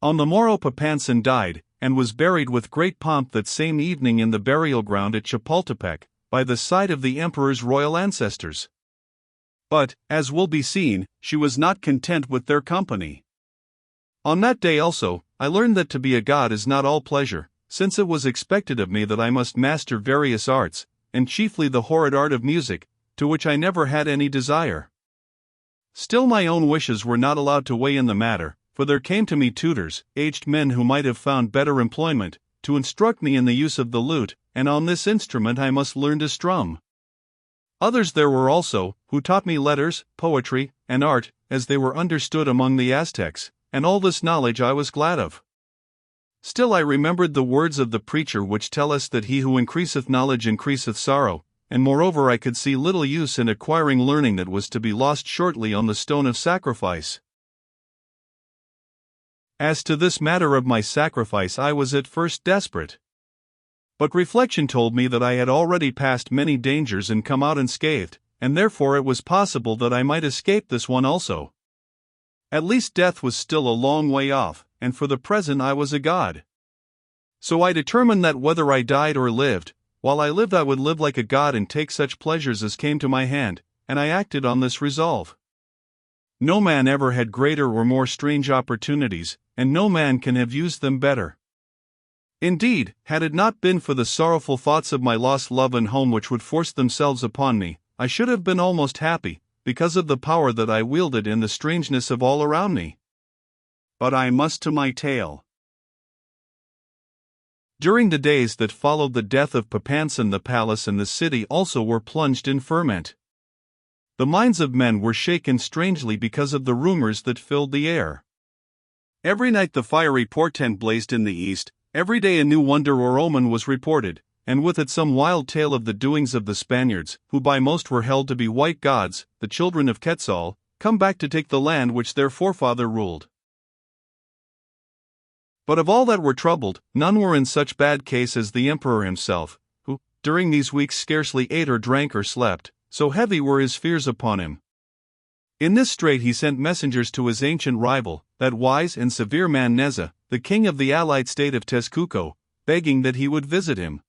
On the morrow Papansin died, and was buried with great pomp that same evening in the burial ground at Chapultepec, by the side of the emperor's royal ancestors. But, as will be seen, she was not content with their company. On that day also, I learned that to be a god is not all pleasure, since it was expected of me that I must master various arts, and chiefly the horrid art of music, to which I never had any desire. Still my own wishes were not allowed to weigh in the matter, for there came to me tutors, aged men who might have found better employment, to instruct me in the use of the lute, and on this instrument I must learn to strum. Others there were also, who taught me letters, poetry, and art, as they were understood among the Aztecs, and all this knowledge I was glad of. Still I remembered the words of the preacher which tell us that he who increaseth knowledge increaseth sorrow, and moreover I could see little use in acquiring learning that was to be lost shortly on the stone of sacrifice. As to this matter of my sacrifice I was at first desperate. But reflection told me that I had already passed many dangers and come out unscathed, and therefore it was possible that I might escape this one also. At least death was still a long way off, and for the present I was a god. So I determined that whether I died or lived, while I lived I would live like a god and take such pleasures as came to my hand, and I acted on this resolve. No man ever had greater or more strange opportunities, and no man can have used them better. Indeed, had it not been for the sorrowful thoughts of my lost love and home which would force themselves upon me, I should have been almost happy, because of the power that I wielded and the strangeness of all around me. But I must to my tale. During the days that followed the death of Papansin the palace and the city also were plunged in ferment. The minds of men were shaken strangely because of the rumors that filled the air. Every night the fiery portent blazed in the east, every day a new wonder or omen was reported, and with it some wild tale of the doings of the Spaniards, who by most were held to be white gods, the children of Quetzal, come back to take the land which their forefather ruled. But of all that were troubled, none were in such bad case as the emperor himself, who, during these weeks scarcely ate or drank or slept, so heavy were his fears upon him. In this strait he sent messengers to his ancient rival, that wise and severe man Neza, the king of the allied state of Texcoco, begging that he would visit him.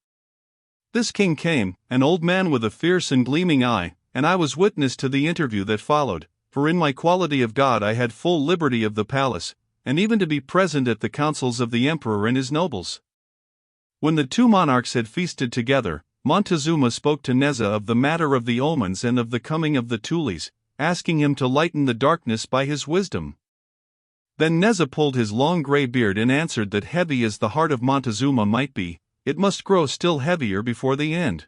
This king came, an old man with a fierce and gleaming eye, and I was witness to the interview that followed, for in my quality of god I had full liberty of the palace, and even to be present at the councils of the emperor and his nobles. When the two monarchs had feasted together, Montezuma spoke to Neza of the matter of the omens and of the coming of the Tulis, asking him to lighten the darkness by his wisdom. Then Neza pulled his long grey beard and answered that heavy as the heart of Montezuma might be, it must grow still heavier before the end.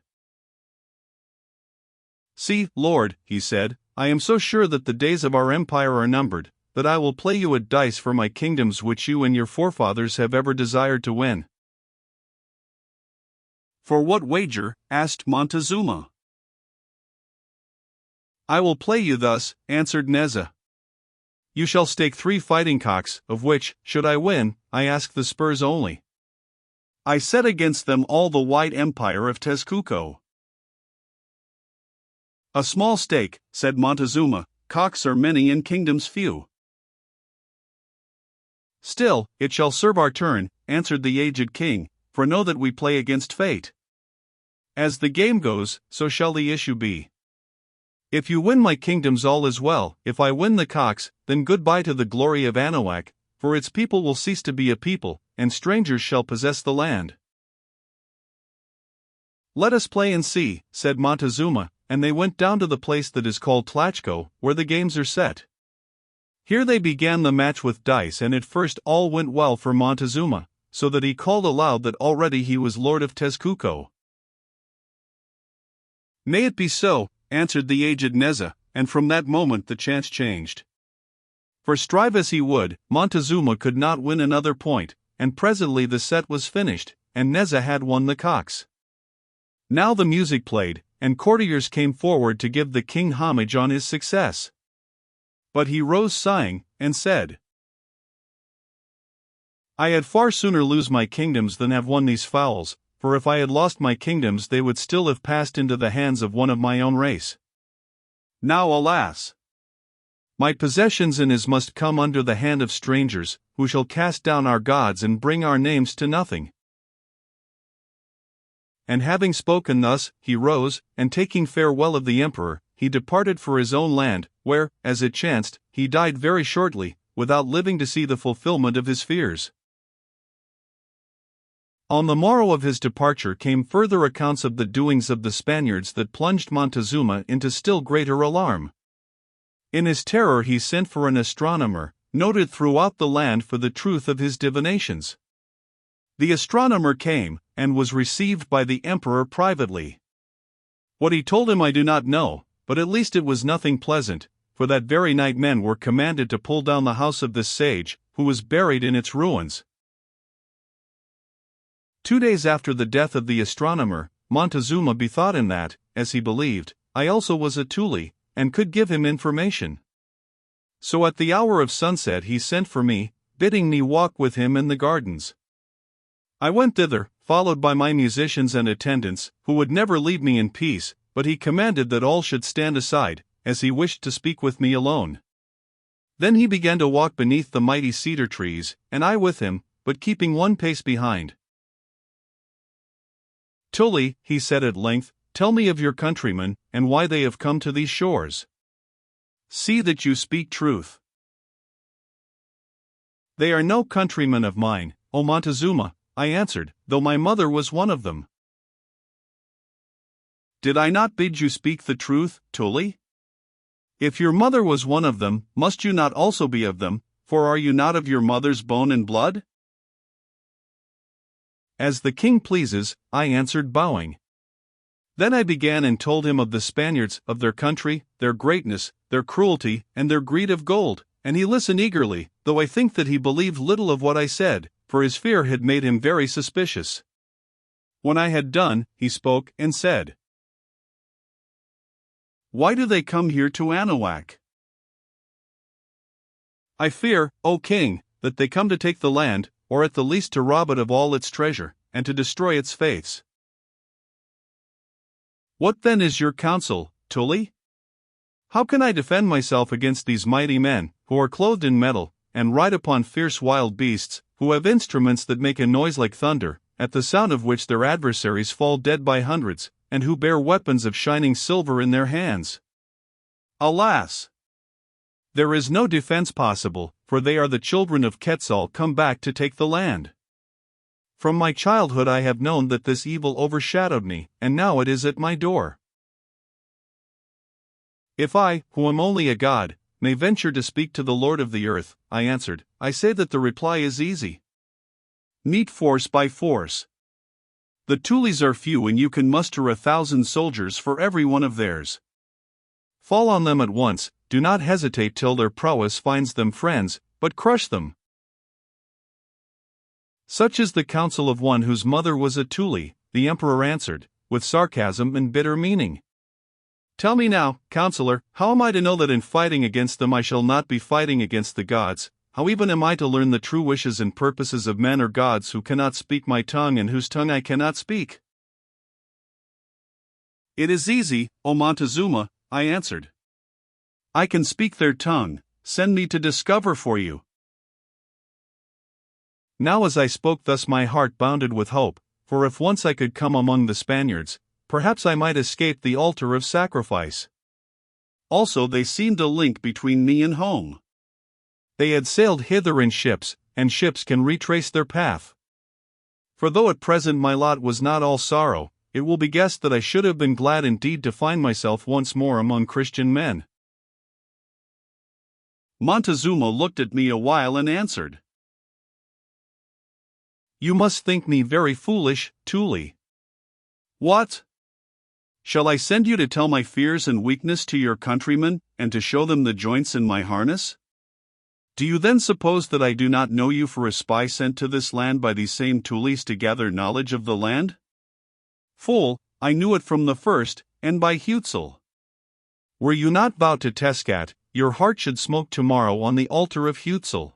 See, Lord, he said, I am so sure that the days of our empire are numbered, that I will play you at dice for my kingdoms which you and your forefathers have ever desired to win. For what wager? Asked Montezuma. I will play you thus, answered Neza. You shall stake 3 fighting cocks, of which, should I win, I ask the spurs only. I set against them all the wide empire of Texcoco. A small stake, said Montezuma, cocks are many and kingdoms few. Still, it shall serve our turn, answered the aged king, for know that we play against fate. As the game goes, so shall the issue be. If you win my kingdoms all is well, if I win the cocks, then goodbye to the glory of Anahuac, for its people will cease to be a people, and strangers shall possess the land. Let us play and see, said Montezuma, and they went down to the place that is called Tlachco, where the games are set. Here they began the match with dice, and at first all went well for Montezuma, so that he called aloud that already he was lord of Texcoco. May it be so, answered the aged Neza, and from that moment the chance changed. For strive as he would, Montezuma could not win another point, and presently the set was finished, and Neza had won the cocks. Now the music played, and courtiers came forward to give the king homage on his success. But he rose sighing, and said, I had far sooner lose my kingdoms than have won these fowls, for if I had lost my kingdoms they would still have passed into the hands of one of my own race. Now alas! My possessions in his must come under the hand of strangers, who shall cast down our gods and bring our names to nothing. And having spoken thus, he rose, and taking farewell of the emperor, he departed for his own land, where, as it chanced, he died very shortly, without living to see the fulfillment of his fears. On the morrow of his departure came further accounts of the doings of the Spaniards that plunged Montezuma into still greater alarm. In his terror he sent for an astronomer, noted throughout the land for the truth of his divinations. The astronomer came, and was received by the emperor privately. What he told him I do not know, but at least it was nothing pleasant, for that very night men were commanded to pull down the house of this sage, who was buried in its ruins. 2 days after the death of the astronomer, Montezuma bethought him that, as he believed, I also was a Tuli, and could give him information. So at the hour of sunset he sent for me, bidding me walk with him in the gardens. I went thither, followed by my musicians and attendants, who would never leave me in peace, but he commanded that all should stand aside, as he wished to speak with me alone. Then he began to walk beneath the mighty cedar trees, and I with him, but keeping one pace behind. Tuli, he said at length, tell me of your countrymen, and why they have come to these shores. See that you speak truth. They are no countrymen of mine, O Montezuma, I answered, though my mother was one of them. Did I not bid you speak the truth, Tuli? If your mother was one of them, must you not also be of them, for are you not of your mother's bone and blood? As the king pleases, I answered bowing. Then I began and told him of the Spaniards, of their country, their greatness, their cruelty, and their greed of gold, and he listened eagerly, though I think that he believed little of what I said, for his fear had made him very suspicious. When I had done, he spoke and said, Why do they come here to Anahuac? I fear, O king, that they come to take the land, or at the least to rob it of all its treasure, and to destroy its faiths. What then is your counsel, Tuli? How can I defend myself against these mighty men, who are clothed in metal, and ride upon fierce wild beasts, who have instruments that make a noise like thunder, at the sound of which their adversaries fall dead by hundreds, and who bear weapons of shining silver in their hands? Alas! There is no defense possible, for they are the children of Quetzal come back to take the land. From my childhood I have known that this evil overshadowed me, and now it is at my door. If I, who am only a god, may venture to speak to the Lord of the earth, I answered, I say that the reply is easy. Meet force by force. The Tulis are few and you can muster 1,000 soldiers for every one of theirs. Fall on them at once, do not hesitate till their prowess finds them friends, but crush them. Such is the counsel of one whose mother was a Tuli, the emperor answered, with sarcasm and bitter meaning. Tell me now, counselor, how am I to know that in fighting against them I shall not be fighting against the gods? How even am I to learn the true wishes and purposes of men or gods who cannot speak my tongue and whose tongue I cannot speak? It is easy, O Montezuma, I answered. I can speak their tongue, send me to discover for you. Now as I spoke thus my heart bounded with hope, for if once I could come among the Spaniards, perhaps I might escape the altar of sacrifice. Also they seemed a link between me and home. They had sailed hither in ships, and ships can retrace their path. For though at present my lot was not all sorrow, it will be guessed that I should have been glad indeed to find myself once more among Christian men. Montezuma looked at me a while and answered, You must think me very foolish, Tuli. What? Shall I send you to tell my fears and weakness to your countrymen, and to show them the joints in my harness? Do you then suppose that I do not know you for a spy sent to this land by these same Tulis to gather knowledge of the land? Fool, I knew it from the first, and by Huitzel. Were you not vowed to Tezcat, your heart should smoke tomorrow on the altar of Huitzel.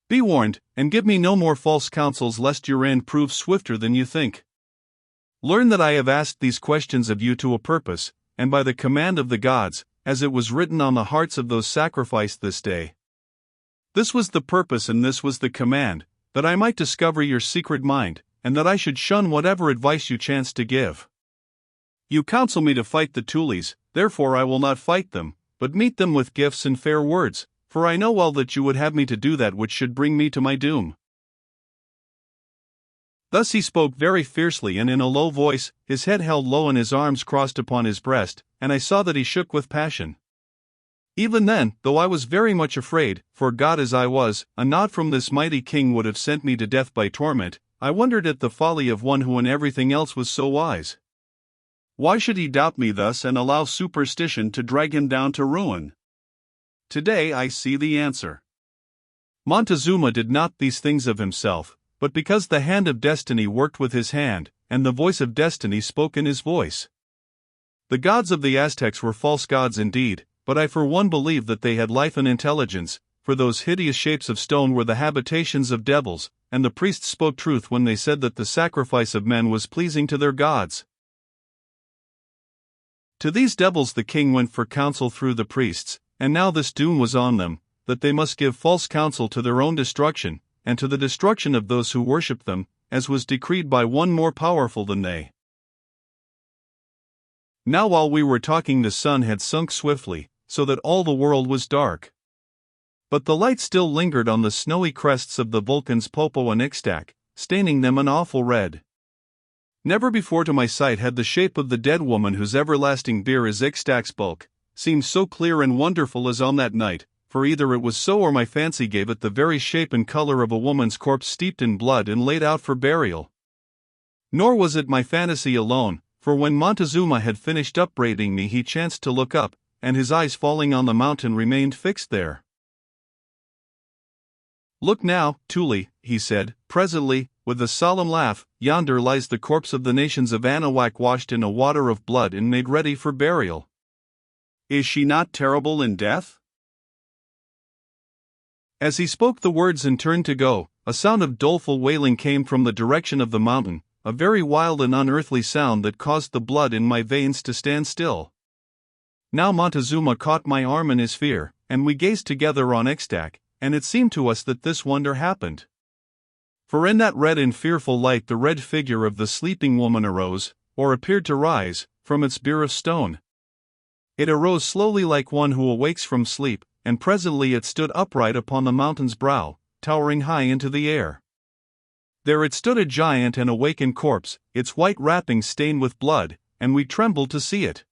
Be warned, and give me no more false counsels lest your end prove swifter than you think. Learn that I have asked these questions of you to a purpose, and by the command of the gods, as it was written on the hearts of those sacrificed this day. This was the purpose and this was the command, that I might discover your secret mind, and that I should shun whatever advice you chance to give. You counsel me to fight the Tulis, therefore I will not fight them, but meet them with gifts and fair words, for I know well that you would have me to do that which should bring me to my doom." Thus he spoke very fiercely and in a low voice, his head held low and his arms crossed upon his breast, and I saw that he shook with passion. Even then, though I was very much afraid, for God as I was, a nod from this mighty king would have sent me to death by torment, I wondered at the folly of one who in everything else was so wise. Why should he doubt me thus and allow superstition to drag him down to ruin? Today I see the answer. Montezuma did not these things of himself, but because the hand of destiny worked with his hand, and the voice of destiny spoke in his voice. The gods of the Aztecs were false gods indeed, but I for one believe that they had life and intelligence, for those hideous shapes of stone were the habitations of devils, and the priests spoke truth when they said that the sacrifice of men was pleasing to their gods. To these devils the king went for counsel through the priests, and now this doom was on them, that they must give false counsel to their own destruction, and to the destruction of those who worshipped them, as was decreed by one more powerful than they. Now while we were talking the sun had sunk swiftly, so that all the world was dark. But the light still lingered on the snowy crests of the volcans Popo and Ixtac, staining them an awful red. Never before to my sight had the shape of the dead woman whose everlasting bier is Ixtac's bulk, seemed so clear and wonderful as on that night, for either it was so or my fancy gave it the very shape and color of a woman's corpse steeped in blood and laid out for burial. Nor was it my fantasy alone, for when Montezuma had finished upbraiding me he chanced to look up, and his eyes falling on the mountain remained fixed there. "Look now, Tuli," he said, presently, with a solemn laugh, "yonder lies the corpse of the nations of Anahuac washed in a water of blood and made ready for burial. Is she not terrible in death?" As he spoke the words and turned to go, a sound of doleful wailing came from the direction of the mountain, a very wild and unearthly sound that caused the blood in my veins to stand still. Now Montezuma caught my arm in his fear, and we gazed together on Ixtac, and it seemed to us that this wonder happened. For in that red and fearful light the red figure of the sleeping woman arose, or appeared to rise, from its bier of stone. It arose slowly like one who awakes from sleep, and presently it stood upright upon the mountain's brow, towering high into the air. There it stood a giant and awakened corpse, its white wrappings stained with blood, and we trembled to see it.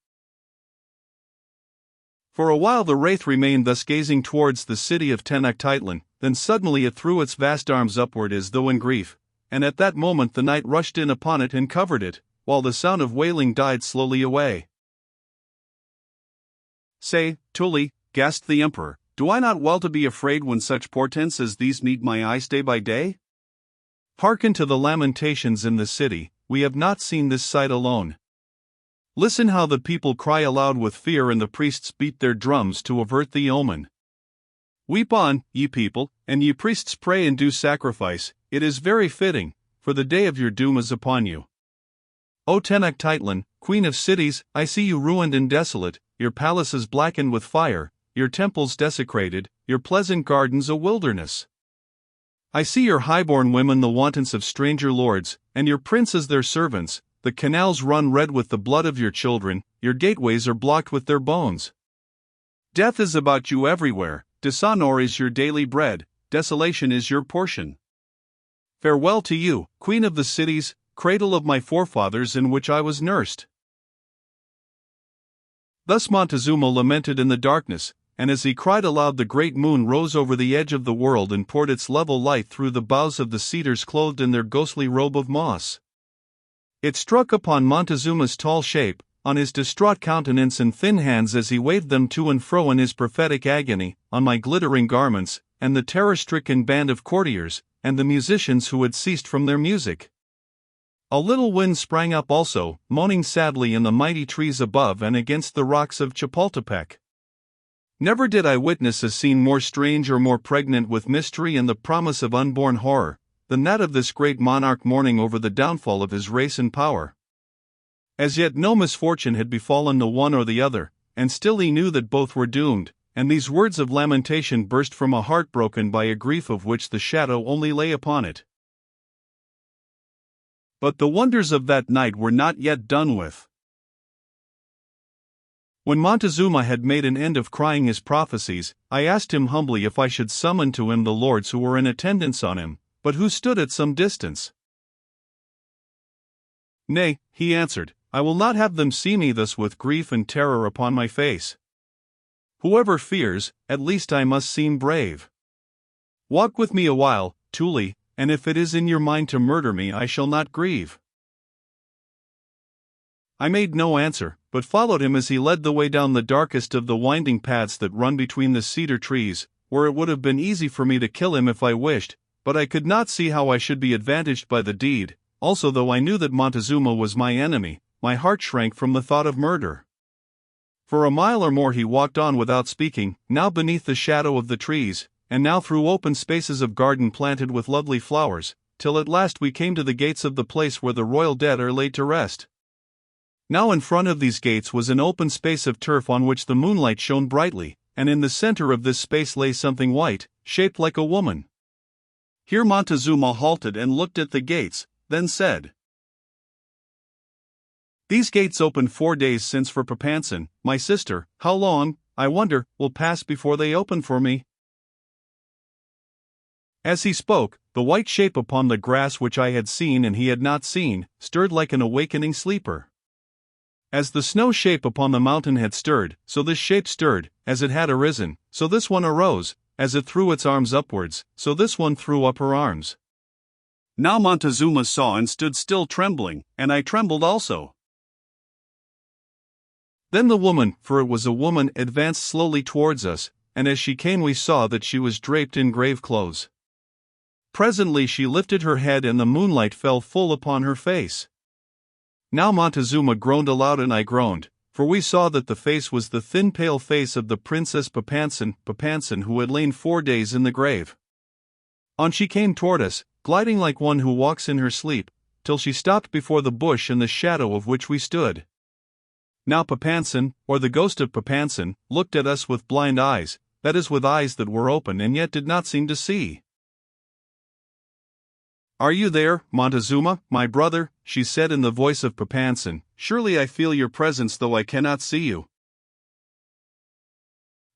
For a while the wraith remained thus gazing towards the city of Tenochtitlan, then suddenly it threw its vast arms upward as though in grief, and at that moment the night rushed in upon it and covered it, while the sound of wailing died slowly away. "Say, Tuli," gasped the emperor, "do I not well to be afraid when such portents as these meet my eyes day by day? Hearken to the lamentations in the city, we have not seen this sight alone. Listen how the people cry aloud with fear and the priests beat their drums to avert the omen. Weep on, ye people, and ye priests pray and do sacrifice, it is very fitting, for the day of your doom is upon you. O Tenochtitlan, queen of cities, I see you ruined and desolate, your palaces blackened with fire, your temples desecrated, your pleasant gardens a wilderness. I see your highborn women the wantons of stranger lords, and your princes their servants. The canals run red with the blood of your children, your gateways are blocked with their bones. Death is about you everywhere, dishonor is your daily bread, desolation is your portion. Farewell to you, queen of the cities, cradle of my forefathers in which I was nursed." Thus Montezuma lamented in the darkness, and as he cried aloud the great moon rose over the edge of the world and poured its level light through the boughs of the cedars clothed in their ghostly robe of moss. It struck upon Montezuma's tall shape, on his distraught countenance and thin hands as he waved them to and fro in his prophetic agony, on my glittering garments, and the terror-stricken band of courtiers, and the musicians who had ceased from their music. A little wind sprang up also, moaning sadly in the mighty trees above and against the rocks of Chapultepec. Never did I witness a scene more strange or more pregnant with mystery and the promise of unborn horror, than that of this great monarch mourning over the downfall of his race and power. As yet no misfortune had befallen the one or the other, and still he knew that both were doomed, and these words of lamentation burst from a heart broken by a grief of which the shadow only lay upon it. But the wonders of that night were not yet done with. When Montezuma had made an end of crying his prophecies, I asked him humbly if I should summon to him the lords who were in attendance on him, but who stood at some distance. Nay, he answered, I will not have them see me thus with grief and terror upon my face. Whoever fears, at least I must seem brave. Walk with me a while, Tuli, and if it is in your mind to murder me I shall not grieve. I made no answer, but followed him as he led the way down the darkest of the winding paths that run between the cedar trees, where it would have been easy for me to kill him if I wished, but I could not see how I should be advantaged by the deed. Also, though I knew that Montezuma was my enemy, my heart shrank from the thought of murder. For a mile or more he walked on without speaking, now beneath the shadow of the trees, and now through open spaces of garden planted with lovely flowers, till at last we came to the gates of the place where the royal dead are laid to rest. Now in front of these gates was an open space of turf on which the moonlight shone brightly, and in the center of this space lay something white, shaped like a woman. Here Montezuma halted and looked at the gates, then said, These gates opened 4 days since for Papansan, my sister. How long, I wonder, will pass before they open for me? As he spoke, the white shape upon the grass which I had seen and he had not seen, stirred like an awakening sleeper. As the snow shape upon the mountain had stirred, so this shape stirred. As it had arisen, so this one arose. As it threw its arms upwards, so this one threw up her arms. Now Montezuma saw and stood still trembling, and I trembled also. Then the woman, for it was a woman, advanced slowly towards us, and as she came we saw that she was draped in grave clothes. Presently she lifted her head and the moonlight fell full upon her face. Now Montezuma groaned aloud and I groaned, for we saw that the face was the thin pale face of the Princess Papansan who had lain 4 days in the grave. On she came toward us, gliding like one who walks in her sleep, till she stopped before the bush in the shadow of which we stood. Now Papansan, or the ghost of Papansan, looked at us with blind eyes, that is with eyes that were open and yet did not seem to see. Are you there, Montezuma, my brother? She said in the voice of Papansan. Surely I feel your presence though I cannot see you.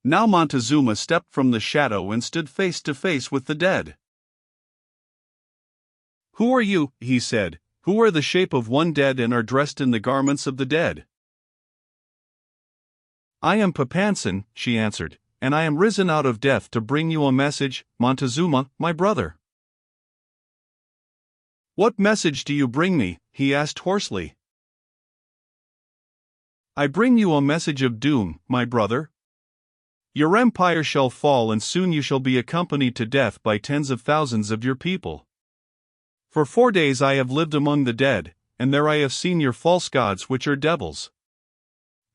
Now Montezuma stepped from the shadow and stood face to face with the dead. Who are you? He said, who are the shape of one dead and are dressed in the garments of the dead. I am Papansan, she answered, and I am risen out of death to bring you a message, Montezuma, my brother. What message do you bring me? He asked hoarsely. I bring you a message of doom, my brother. Your empire shall fall and soon you shall be accompanied to death by tens of thousands of your people. For 4 days I have lived among the dead, and there I have seen your false gods which are devils.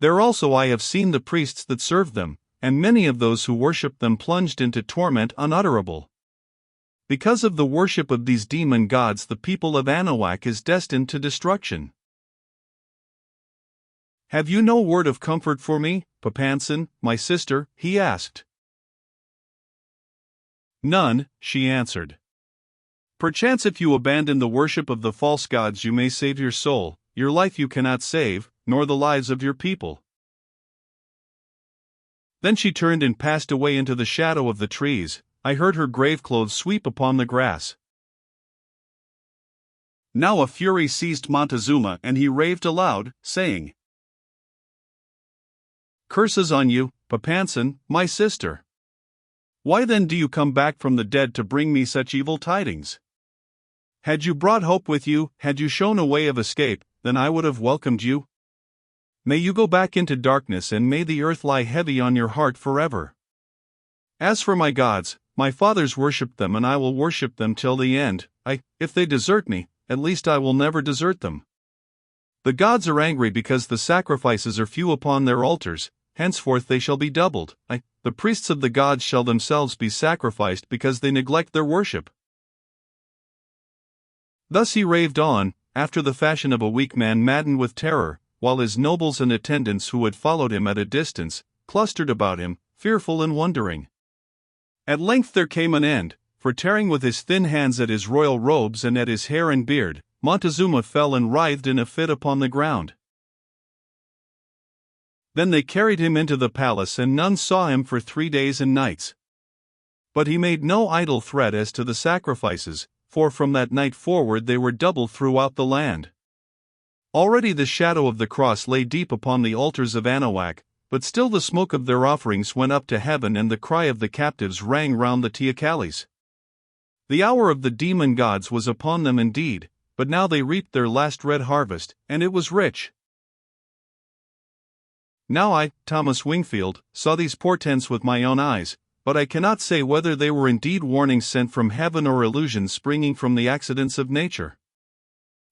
There also I have seen the priests that serve them, and many of those who worship them plunged into torment unutterable. Because of the worship of these demon gods the people of Anahuac is destined to destruction. Have you no word of comfort for me, Papansan, my sister? He asked. None, she answered. Perchance if you abandon the worship of the false gods you may save your soul, your life you cannot save, nor the lives of your people. Then she turned and passed away into the shadow of the trees. I heard her grave clothes sweep upon the grass. Now a fury seized Montezuma and he raved aloud, saying, Curses on you, Papansan, my sister. Why then do you come back from the dead to bring me such evil tidings? Had you brought hope with you, had you shown a way of escape, then I would have welcomed you. May you go back into darkness and may the earth lie heavy on your heart forever. As for my gods, my fathers worshipped them and I will worship them till the end. If they desert me, at least I will never desert them. The gods are angry because the sacrifices are few upon their altars, henceforth they shall be doubled. The priests of the gods shall themselves be sacrificed because they neglect their worship. Thus he raved on, after the fashion of a weak man maddened with terror, while his nobles and attendants who had followed him at a distance, clustered about him, fearful and wondering. At length there came an end, for tearing with his thin hands at his royal robes and at his hair and beard, Montezuma fell and writhed in a fit upon the ground. Then they carried him into the palace, and none saw him for 3 days and nights. But he made no idle threat as to the sacrifices, for from that night forward they were doubled throughout the land. Already the shadow of the cross lay deep upon the altars of Anahuac, but still the smoke of their offerings went up to heaven, and the cry of the captives rang round the teocallis. The hour of the demon gods was upon them indeed, but now they reaped their last red harvest, and it was rich. Now I, Thomas Wingfield, saw these portents with my own eyes, but I cannot say whether they were indeed warnings sent from heaven or illusions springing from the accidents of nature.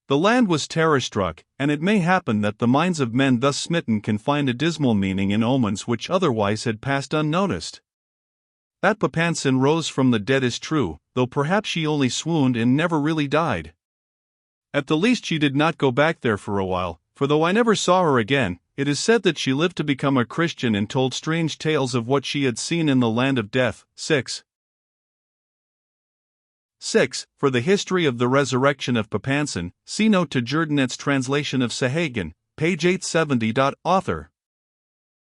The land was terror-struck, and it may happen that the minds of men thus smitten can find a dismal meaning in omens which otherwise had passed unnoticed. That Papansin rose from the dead is true, though perhaps she only swooned and never really died. At the least she did not go back there for a while, for though I never saw her again, it is said that she lived to become a Christian and told strange tales of what she had seen in the land of death. 6. For the history of the resurrection of Papansin, see note to Jordanet's translation of Haggard, page 870. Author